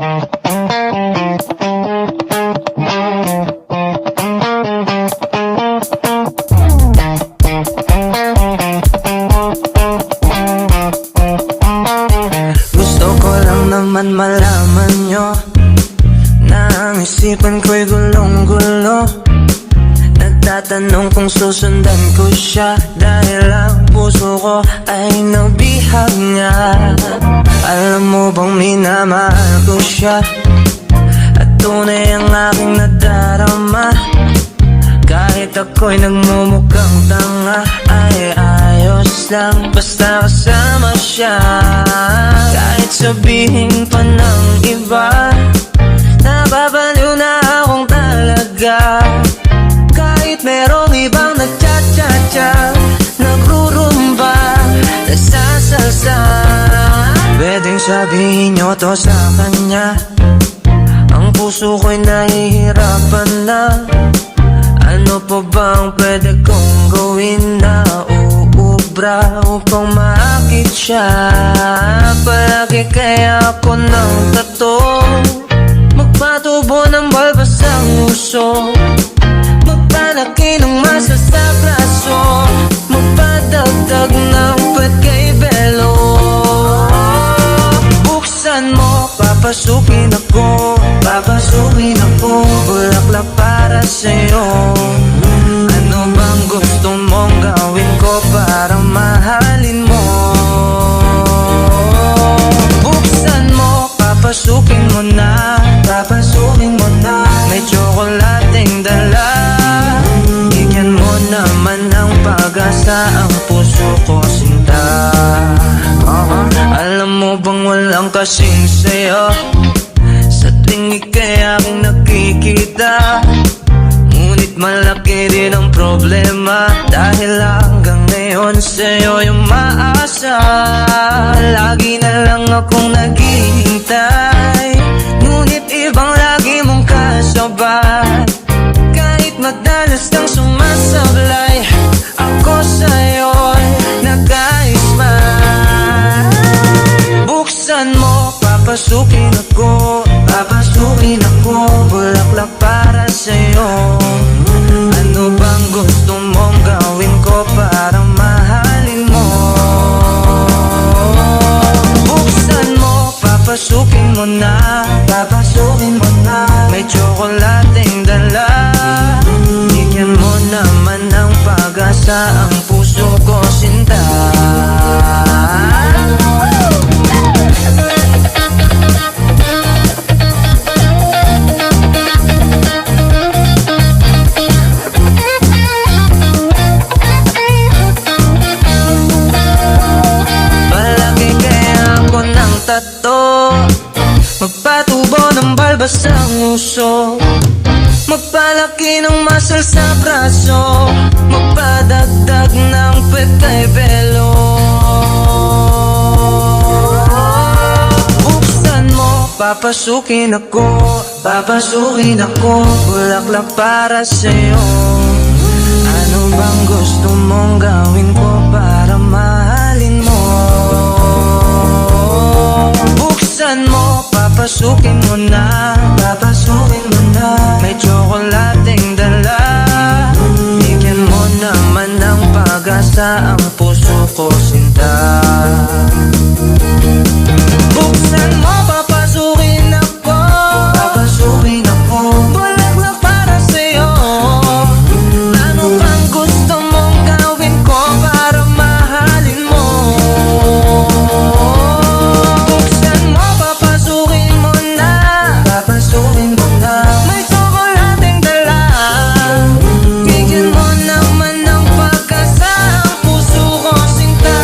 Gusto ko lang naman malaman nyo na ang isipan ko'y gulong-gulo. Nagtatanong kung susundan ko siya dahil ang puso ko ay nabihag niya. Alam mo bang minamahal ko siya at tunay ang aking nadarama. Kahit ako'y nagmumukhang tanga ay ayos lang basta kasama siya. Kahit sabihin pa ng iba, nababaliw na akong talaga. Kahit merong ibang nagcha-cha-cha, nagrurumba, nagsasalsa. Pwedeng sabihin nyo to sa kanya, ang puso ko'y nahihirapan na. Ano pa bang pwede kong gawin na uubra upang maakit siya? Palagi kaya ako ng tato, magpatubo ng balbas ang uso, magpalaki ng masa sa braso, magpadagdag ng pet kay Belo. Buksan mo, papasukin ako, papasukin ako, bulaklak para sa'yo. Ano bang gusto mong gawin ko para mahalin mo? Buksan mo, papasukin mo na, papasukin mo na. May tsokolating dala, bigyan mo naman ng pag-asa ang puso ko, sinta. Alam mo bang walang kasing sa'yo sa tuwing ika'y aking nakikita? Ngunit malaki din ang problema dahil hanggang ngayon sa'yo yung maasa. Lagi na lang akong naghihintay, ngunit ibang lagi mong kasabay. Kahit madalas kang sumasablay, ako sa'yo'y nag-i-smile. Buksan mo, papasukin ako, papasukin ako, bulaklak para sa'yo. Ano bang gusto mong gawin ko para mahalin mo? Buksan mo, papasukin mo na, papasukin mo na. May tsokolating dala, bigyan mo naman ng pag-asa ang puso ko, sinta. Tato, magpatubo ng balbas ang uso, magpalaki ng muscle sa braso, magpadagdag ng pet kay Belo. Buksan mo, papasukin ako, papasukin ako, bulaklak para sa'yo. Ano bang gusto mong gawin ko para mahalin mo? Buksan mo, papasukin mo na, papasukin mo na. May tsokolating dala, bigyan mo naman ng pag-asa ang puso ko, sinta. Buksan mo, papasukin ako, papasukin ako, bulaklak para sa'yo. Ano bang gusto mong gawin ko para mahalin mo? Papasukin mo na, may tsokolating dala, bigyan mo naman ng pag-asa ang puso ko, sinta.